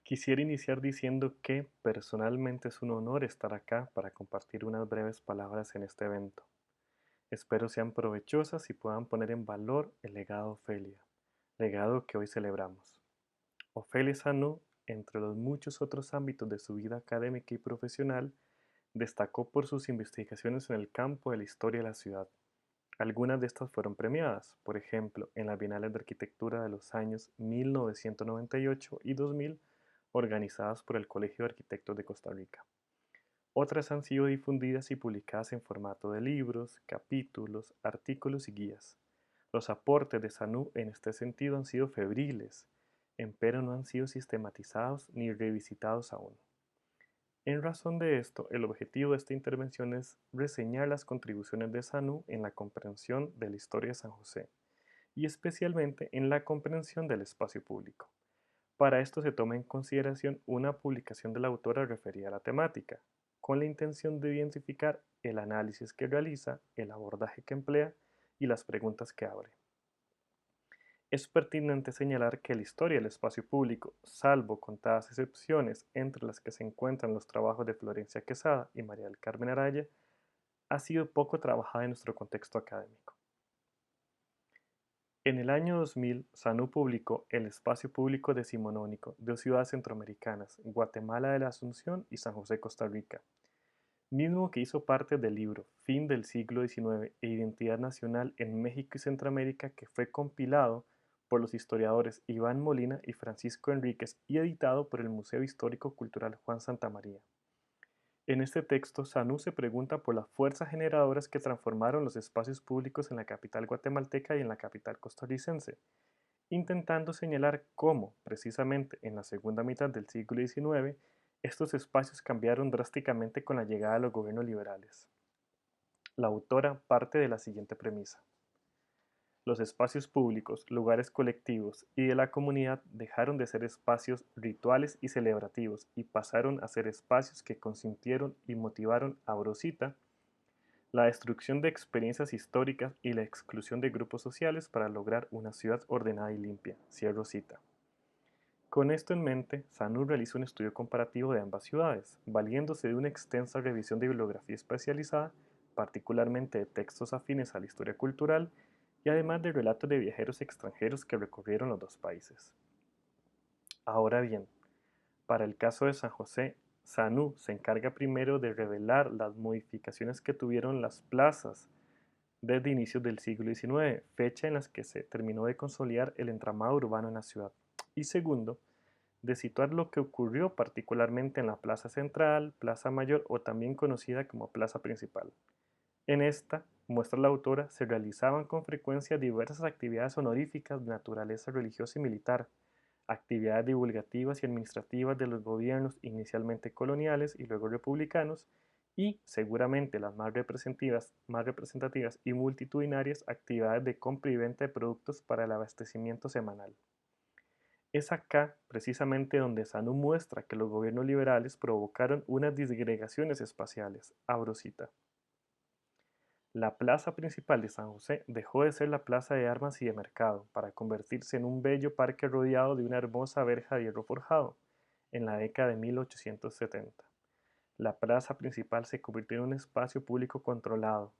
Quisiera iniciar diciendo que personalmente es un honor estar acá para compartir unas breves palabras en este evento. Espero sean provechosas y puedan poner en valor el legado de Ofelia, legado que hoy celebramos. Ofelia Sanú, entre los muchos otros ámbitos de su vida académica y profesional, destacó por sus investigaciones en el campo de la historia de la ciudad. Algunas de estas fueron premiadas, por ejemplo, en las Bienales de Arquitectura de los años 1998 y 2000, organizadas por el Colegio de Arquitectos de Costa Rica. Otras han sido difundidas y publicadas en formato de libros, capítulos, artículos y guías. Los aportes de Sanú en este sentido han sido febriles, empero no han sido sistematizados ni revisitados aún. En razón de esto, el objetivo de esta intervención es reseñar las contribuciones de Sanú en la comprensión de la historia de San José, y especialmente en la comprensión del espacio público. Para esto se toma en consideración una publicación de la autora referida a la temática, con la intención de identificar el análisis que realiza, el abordaje que emplea y las preguntas que abre. Es pertinente señalar que la historia del espacio público, salvo contadas excepciones entre las que se encuentran los trabajos de Florencia Quesada y María del Carmen Araya, ha sido poco trabajada en nuestro contexto académico. En el año 2000, SANU publicó El espacio público decimonónico de dos ciudades centroamericanas, Guatemala de la Asunción y San José, Costa Rica, mismo que hizo parte del libro Fin del siglo XIX e Identidad Nacional en México y Centroamérica, que fue compilado por los historiadores Iván Molina y Francisco Enríquez y editado por el Museo Histórico Cultural Juan Santamaría. En este texto, Sanú se pregunta por las fuerzas generadoras que transformaron los espacios públicos en la capital guatemalteca y en la capital costarricense, intentando señalar cómo, precisamente en la segunda mitad del siglo XIX, estos espacios cambiaron drásticamente con la llegada de los gobiernos liberales. La autora parte de la siguiente premisa. Los espacios públicos, lugares colectivos y de la comunidad dejaron de ser espacios rituales y celebrativos y pasaron a ser espacios que consintieron y motivaron a Rosita la destrucción de experiencias históricas y la exclusión de grupos sociales para lograr una ciudad ordenada y limpia. Cierro cita. Con esto en mente, Sanur realiza un estudio comparativo de ambas ciudades, valiéndose de una extensa revisión de bibliografía especializada, particularmente de textos afines a la historia cultural, y además de relatos de viajeros extranjeros que recorrieron los dos países. Ahora bien, para el caso de San José, Sanú se encarga primero de revelar las modificaciones que tuvieron las plazas desde inicios del siglo XIX, fecha en la que se terminó de consolidar el entramado urbano en la ciudad. Y segundo, de situar lo que ocurrió particularmente en la Plaza Central, Plaza Mayor o también conocida como Plaza Principal. En esta, muestra la autora, se realizaban con frecuencia diversas actividades honoríficas de naturaleza religiosa y militar, actividades divulgativas y administrativas de los gobiernos inicialmente coloniales y luego republicanos, y seguramente las más representativas y multitudinarias actividades de compra y venta de productos para el abastecimiento semanal. Es acá precisamente donde Sanu muestra que los gobiernos liberales provocaron unas disgregaciones espaciales. Abro cita. La plaza principal de San José dejó de ser la plaza de armas y de mercado para convertirse en un bello parque rodeado de una hermosa verja de hierro forjado en la década de 1870. La plaza principal se convirtió en un espacio público controlado,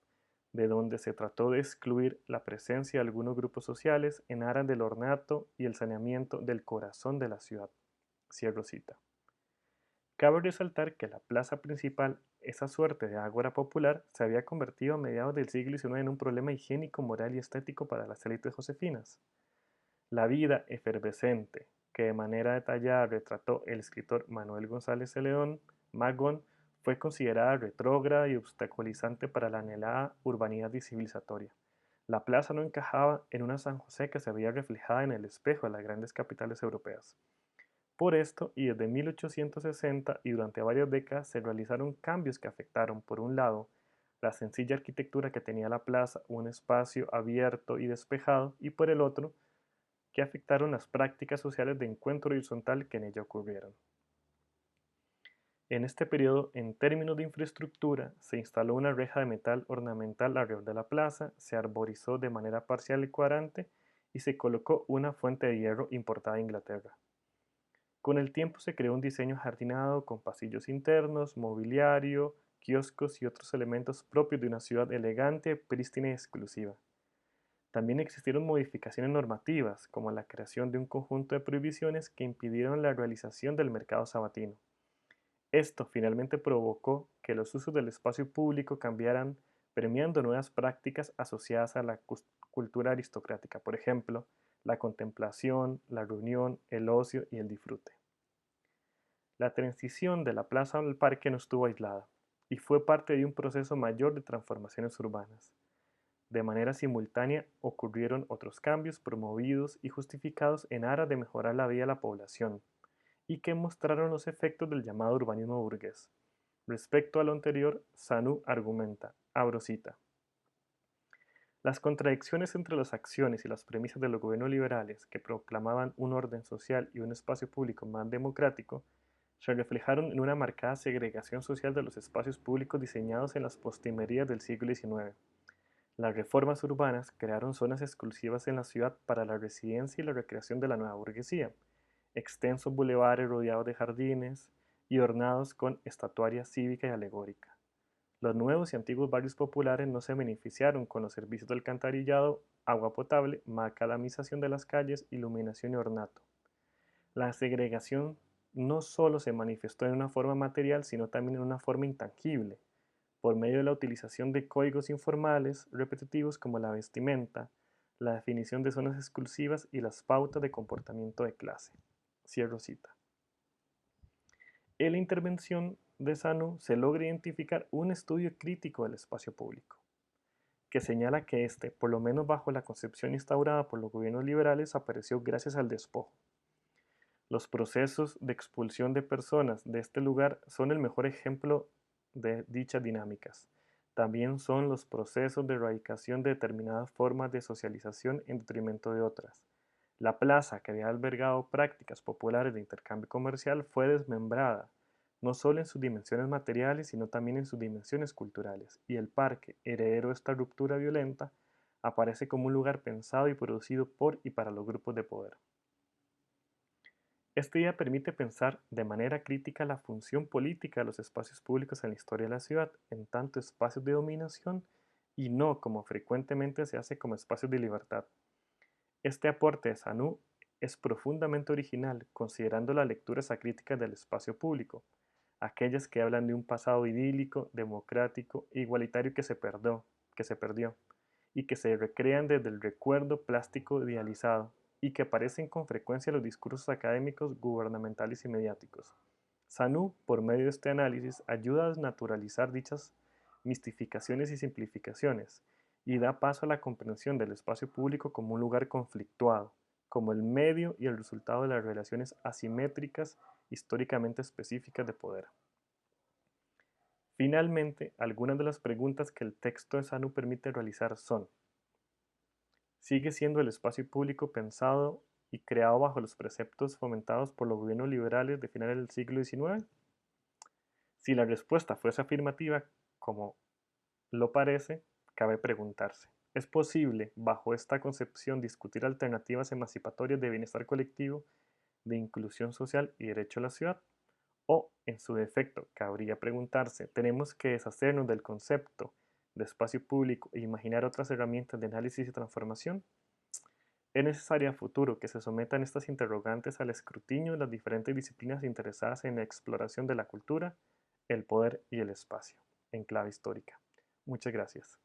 de donde se trató de excluir la presencia de algunos grupos sociales en aras del ornato y el saneamiento del corazón de la ciudad. Cierro cita. Cabe resaltar que la plaza principal, esa suerte de ágora popular, se había convertido a mediados del siglo XIX en un problema higiénico, moral y estético para las élites josefinas. La vida efervescente, que de manera detallada retrató el escritor Manuel González de León, Magón, fue considerada retrógrada y obstaculizante para la anhelada urbanidad y civilizatoria. La plaza no encajaba en una San José que se veía reflejada en el espejo de las grandes capitales europeas. Por esto, y desde 1860 y durante varias décadas se realizaron cambios que afectaron, por un lado, la sencilla arquitectura que tenía la plaza, un espacio abierto y despejado, y por el otro, que afectaron las prácticas sociales de encuentro horizontal que en ella ocurrieron. En este periodo, en términos de infraestructura, se instaló una reja de metal ornamental alrededor de la plaza, se arborizó de manera parcial y cuadrante y se colocó una fuente de hierro importada de Inglaterra. Con el tiempo se creó un diseño jardinado con pasillos internos, mobiliario, kioscos y otros elementos propios de una ciudad elegante, prístina y exclusiva. También existieron modificaciones normativas, como la creación de un conjunto de prohibiciones que impidieron la realización del mercado sabatino. Esto finalmente provocó que los usos del espacio público cambiaran, premiando nuevas prácticas asociadas a la cultura aristocrática, por ejemplo, la contemplación, la reunión, el ocio y el disfrute. La transición de la plaza al parque no estuvo aislada y fue parte de un proceso mayor de transformaciones urbanas. De manera simultánea ocurrieron otros cambios promovidos y justificados en aras de mejorar la vida de la población y que mostraron los efectos del llamado urbanismo burgués. Respecto a lo anterior, Sanu argumenta, abro cita, las contradicciones entre las acciones y las premisas de los gobiernos liberales que proclamaban un orden social y un espacio público más democrático se reflejaron en una marcada segregación social de los espacios públicos diseñados en las postrimerías del siglo XIX. Las reformas urbanas crearon zonas exclusivas en la ciudad para la residencia y la recreación de la nueva burguesía, extensos bulevares rodeados de jardines y ornados con estatuaria cívica y alegórica. Los nuevos y antiguos barrios populares no se beneficiaron con los servicios de alcantarillado, agua potable, macadamización de las calles, iluminación y ornato. La segregación no solo se manifestó en una forma material, sino también en una forma intangible, por medio de la utilización de códigos informales repetitivos como la vestimenta, la definición de zonas exclusivas y las pautas de comportamiento de clase. Cierro cita. En la intervención de Sanu se logra identificar un estudio crítico del espacio público, que señala que este, por lo menos bajo la concepción instaurada por los gobiernos liberales, apareció gracias al despojo. Los procesos de expulsión de personas de este lugar son el mejor ejemplo de dichas dinámicas. También son los procesos de erradicación de determinadas formas de socialización en detrimento de otras. La plaza, que había albergado prácticas populares de intercambio comercial, fue desmembrada, no solo en sus dimensiones materiales, sino también en sus dimensiones culturales, y el parque, heredero de esta ruptura violenta, aparece como un lugar pensado y producido por y para los grupos de poder. Esta idea permite pensar de manera crítica la función política de los espacios públicos en la historia de la ciudad, en tanto espacios de dominación y no como frecuentemente se hace como espacios de libertad. Este aporte de Sanu es profundamente original, considerando las lecturas acríticas del espacio público, aquellas que hablan de un pasado idílico, democrático e igualitario que se perdió, y que se recrean desde el recuerdo plástico idealizado, y que aparecen con frecuencia en los discursos académicos, gubernamentales y mediáticos. Sanu, por medio de este análisis, ayuda a desnaturalizar dichas mistificaciones y simplificaciones, y da paso a la comprensión del espacio público como un lugar conflictuado, como el medio y el resultado de las relaciones asimétricas históricamente específicas de poder. Finalmente, algunas de las preguntas que el texto de Sanu permite realizar son: ¿sigue siendo el espacio público pensado y creado bajo los preceptos fomentados por los gobiernos liberales de finales del siglo XIX? Si la respuesta fuese afirmativa, como lo parece, cabe preguntarse, ¿es posible, bajo esta concepción, discutir alternativas emancipatorias de bienestar colectivo, de inclusión social y derecho a la ciudad? O, en su defecto, cabría preguntarse, ¿tenemos que deshacernos del concepto de espacio público e imaginar otras herramientas de análisis y transformación? Es necesario a futuro que se sometan estas interrogantes al escrutinio de las diferentes disciplinas interesadas en la exploración de la cultura, el poder y el espacio, en clave histórica. Muchas gracias.